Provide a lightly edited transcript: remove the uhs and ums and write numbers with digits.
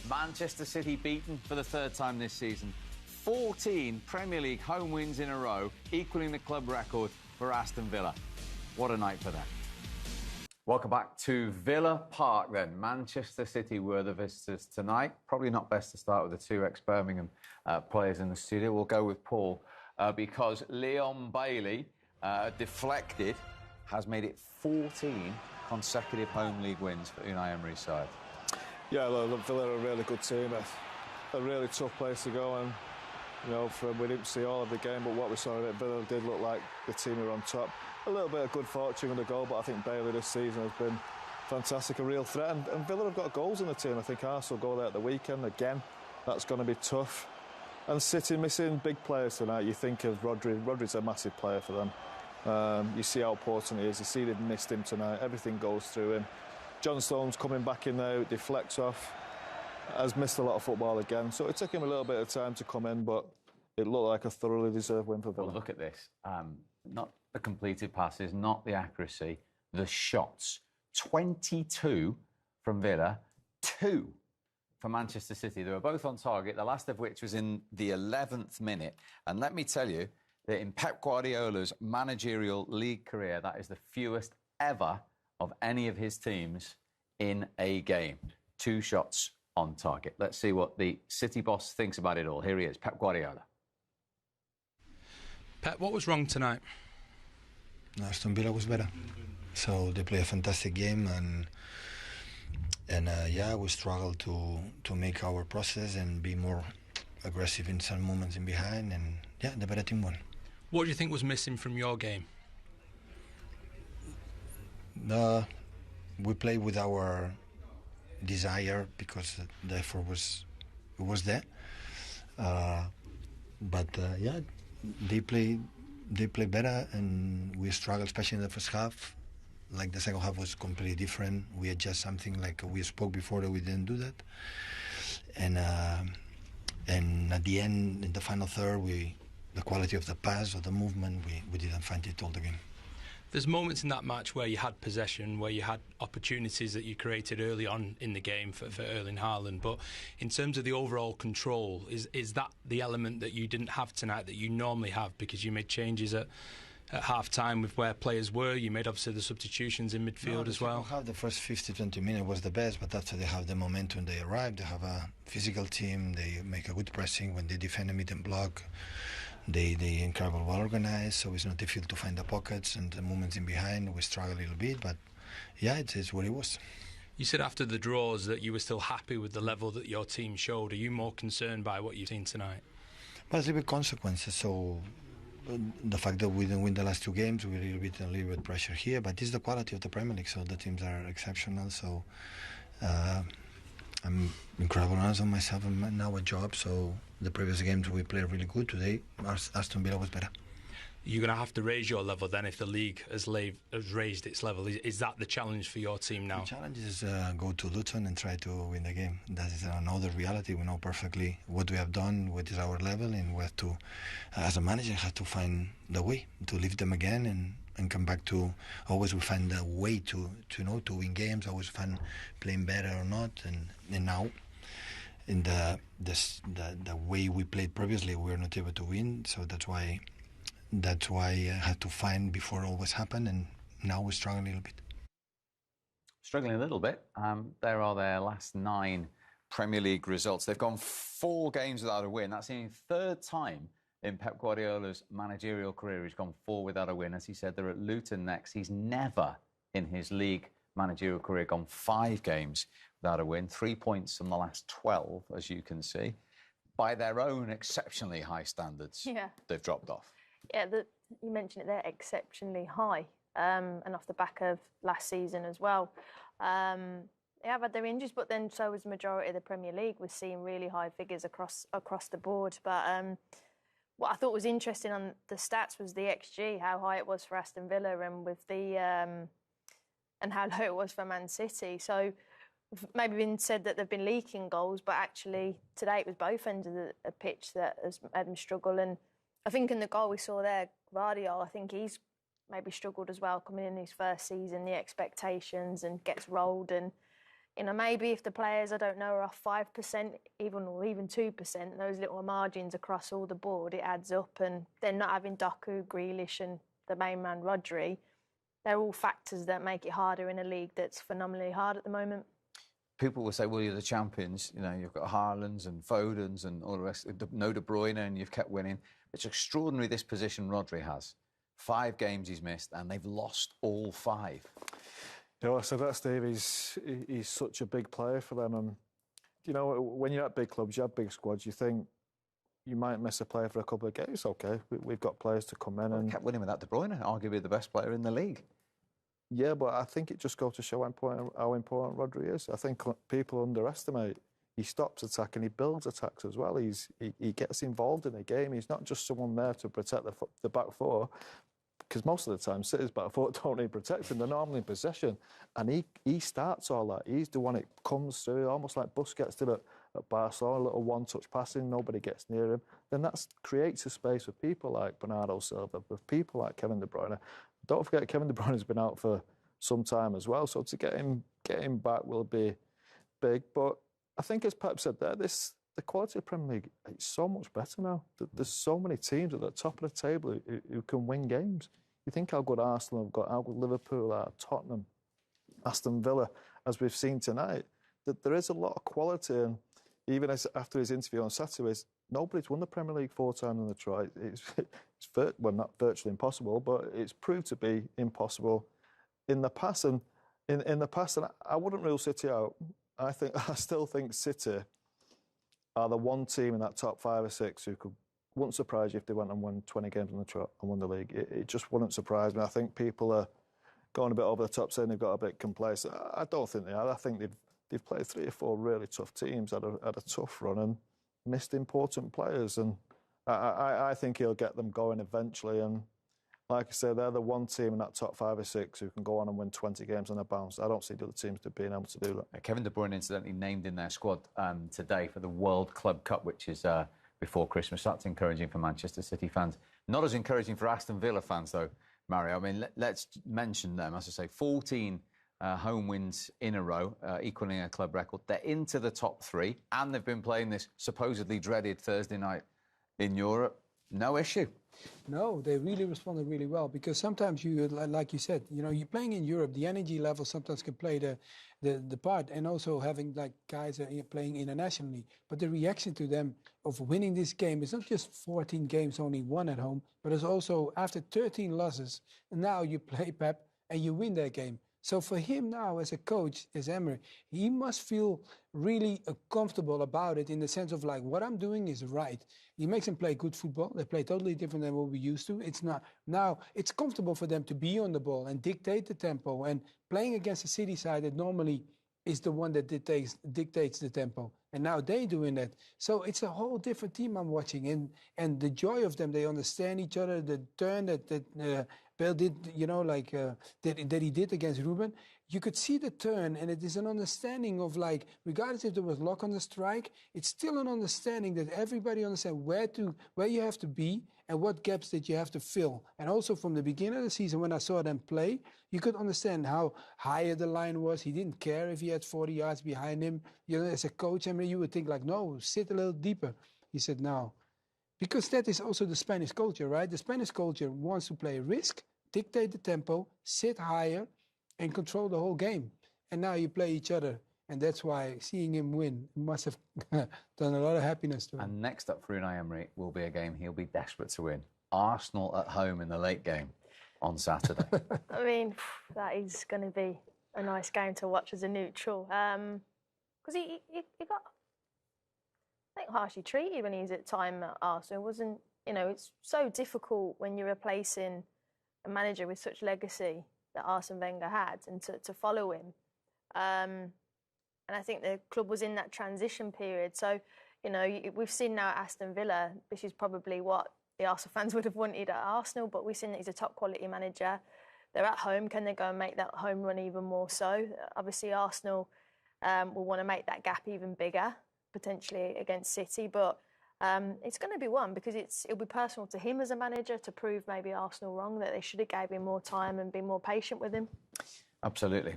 Manchester City beaten for the third time this season. 14 Premier League home wins in a row, equaling the club record for Aston Villa. What a night for them. Welcome back to Villa Park then. Manchester City were the visitors tonight. Probably not best to start with the two ex-Birmingham players in the studio. We'll go with Paul because Leon Bailey deflected has made it 14 consecutive home league wins for Unai Emery's side. Yeah, look, Villa are a really good team. A really tough place to go, and we didn't see all of the game, but what we saw of it, Villa did look like the team who were on top. A little bit of good fortune on the goal, but I think Bailey this season has been fantastic, a real threat. And Villa have got goals in the team. I think Arsenal go there at the weekend again. That's going to be tough. And City missing big players tonight. You think of Rodri. Rodri's a massive player for them. You see how important he is. You see they've missed him tonight. Everything goes through him. John Stones coming back in there, deflects off, has missed a lot of football again. So it took him a little bit of time to come in, but it looked like a thoroughly deserved win for Villa. Well, look at this. Not the completed passes, not the accuracy, the shots. 22 from Villa, 2 for Manchester City. They were both on target, the last of which was in the 11th minute. And let me tell you that in Pep Guardiola's managerial league career, that is the fewest ever of any of his teams in a game. 2 shots on target. Let's see what the City boss thinks about it all. Here he is, Pep Guardiola. Pep, what was wrong tonight? Aston Villa was better. So they play a fantastic game, and we struggled to make our process and be more aggressive in some moments in behind, and the better team won. What do you think was missing from your game? We played with our desire because the effort was there. They play better, and we struggled, especially in the first half. Like the second half was completely different. We adjust something like we spoke before that we didn't do that, and at the end, in the final third, the quality of the pass or the movement, we didn't find it all the game. There's moments in that match where you had possession, where you had opportunities that you created early on in the game for Erling Haaland. But in terms of the overall control, is that the element that you didn't have tonight that you normally have? Because you made changes at half-time with where players were. You made, obviously, the substitutions in midfield as well. The first 50-20 minutes was the best, but after they have the momentum, they arrive. They have a physical team. They make a good pressing. When they defend a mid block, they incredibly well organized, so it's not difficult to find the pockets and the moments in behind. We struggle a little bit, but it's what it was. You said after the draws that you were still happy with the level that your team showed. Are you more concerned by what you've seen tonight? But it's a little bit consequences. So the fact that we didn't win the last 2 games, we're a little bit pressure here. But this is the quality of the Premier League, so the teams are exceptional. So I'm incredibly honest on myself and now a job. So the previous games we played really good. Today, Aston Villa was better. You're going to have to raise your level then if the league has raised its level. Is that the challenge for your team now? The challenge is go to Luton and try to win the game. That is another reality. We know perfectly what we have done, what is our level, and we have to, as a manager, have to find the way to lift them again and come back to. Always we find a way to win games. Always find playing better or not, and now in the way we played previously, we were not able to win. So that's why I had to find before it always happened, and now we're struggling a little bit. Struggling a little bit. There are their last 9 Premier League results. They've gone 4 games without a win. That's the 3rd time in Pep Guardiola's managerial career he's gone 4 without a win. As he said, they're at Luton next. He's never in his league managerial career gone 5 games without a win. 3 points from the last 12, as you can see. By their own exceptionally high standards, they've dropped off. Yeah, you mentioned it there, exceptionally high, and off the back of last season as well. They have had their injuries, but then so was the majority of the Premier League. We're seeing really high figures across the board. But what I thought was interesting on the stats was the XG, how high it was for Aston Villa, and with the and how low it was for Man City. So maybe been said that they've been leaking goals, but actually today it was both ends of the pitch that has made them struggle. And I think in the goal we saw there, Gvardiol, I think he's maybe struggled as well coming in his first season, the expectations, and gets rolled. And maybe if the players, I don't know, are off 5%, even 2%, those little margins across all the board, it adds up. And then not having Doku, Grealish and the main man, Rodri, they're all factors that make it harder in a league that's phenomenally hard at the moment. People will say, well, you're the champions. You know, you've got Haalands and Fodens and all the rest, no De Bruyne, and you've kept winning. It's extraordinary this position Rodri has. 5 games he's missed, and they've lost all 5. You know, I said that, Steve. He's such a big player for them. And, you know, when you're at big clubs, you have big squads, you think you might miss a player for a couple of games. OK, we've got players to come in. And kept winning without De Bruyne, arguably the best player in the league. Yeah, but I think it just goes to show how important Rodri is. I think people underestimate. He stops attacking, he builds attacks as well. He gets involved in the game. He's not just someone there to protect the back four, because most of the time City's back four don't need protecting. They're normally in possession, and he starts all that. He's the one that comes through, almost like Busquets did at Barcelona, a little one-touch passing, nobody gets near him. Then that creates a space for people like Bernardo Silva, with people like Kevin De Bruyne. Don't forget, Kevin De Bruyne has been out for some time as well, so to get him back will be big. But I think, as Pep said there, the quality of Premier League is so much better now. There's so many teams at the top of the table who can win games. You think how good Arsenal have got, how good Liverpool are, Tottenham, Aston Villa, as we've seen tonight, that there is a lot of quality. And even after his interview on Saturday, nobody's won the Premier League 4 times in the try. It's well, not virtually impossible, but it's proved to be impossible in the past. And in the past, and I wouldn't rule City out. I still think City are the one team in that top 5 or 6 who wouldn't surprise you if they went and won 20 games on the trot and won the league. It just wouldn't surprise me. I think people are going a bit over the top, saying they've got a bit complacent. I don't think they are. I think they've played 3 or 4 really tough teams, had a tough run and missed important players. And I think he'll get them going eventually. And like I say, they're the one team in that top 5 or 6 who can go on and win 20 games on a bounce. I don't see the other teams being able to do that. Kevin De Bruyne, incidentally, named in their squad today for the World Club Cup, which is before Christmas. That's encouraging for Manchester City fans. Not as encouraging for Aston Villa fans, though, Mario. I mean, let's mention them. As I say, 14 home wins in a row, equaling a club record. They're into the top 3, and they've been playing this supposedly dreaded Thursday night in Europe. No issue. No, they really responded really well, because sometimes you, like you said, you know, you're playing in Europe, the energy level sometimes can play the part, and also having like guys playing internationally. But the reaction to them of winning this game is not just 14 games only won at home, but it's also after 13 losses, and now you play Pep and you win that game. So for him now, as a coach, as Emery, he must feel really comfortable about it, in the sense of like, what I'm doing is right. He makes them play good football. They play totally different than what we used to. It's not now. It's comfortable for them to be on the ball and dictate the tempo. And playing against a City side that normally is the one that dictates the tempo, and now they're doing that. So it's a whole different team I'm watching, and the joy of them. They understand each other. The turn that Bale did, you know, like that he did against Ruben. You could see the turn, and it is an understanding of, like, regardless if there was luck on the strike, it's still an understanding that everybody understands where you have to be and what gaps that you have to fill. And also from the beginning of the season, when I saw them play, you could understand how higher the line was. He didn't care if he had 40 yards behind him. You know, as a coach, I mean, you would think like, no, sit a little deeper. He said, no. Because that is also the Spanish culture, right? The Spanish culture wants to play risk, dictate the tempo, sit higher, and control the whole game. And now you play each other. And that's why seeing him win must have done a lot of happiness to him. And next up for Unai Emery will be a game he'll be desperate to win. Arsenal at home in the late game on Saturday. I mean, that is going to be a nice game to watch as a neutral. Because he got, I think, harshly treated when he was at time at Arsenal. It wasn't, you know, it's so difficult when you're replacing a manager with such legacy that Arsene Wenger had, and to follow him. And I think the club was in that transition period. So, you know, we've seen now at Aston Villa, this is probably what the Arsenal fans would have wanted at Arsenal, but we've seen that he's a top quality manager. They're at home. Can they go and make that home run even more so? Obviously, Arsenal will want to make that gap even bigger, potentially against City. But it's going to be one, because it'll be personal to him as a manager to prove maybe Arsenal wrong, that they should have gave him more time and been more patient with him. Absolutely.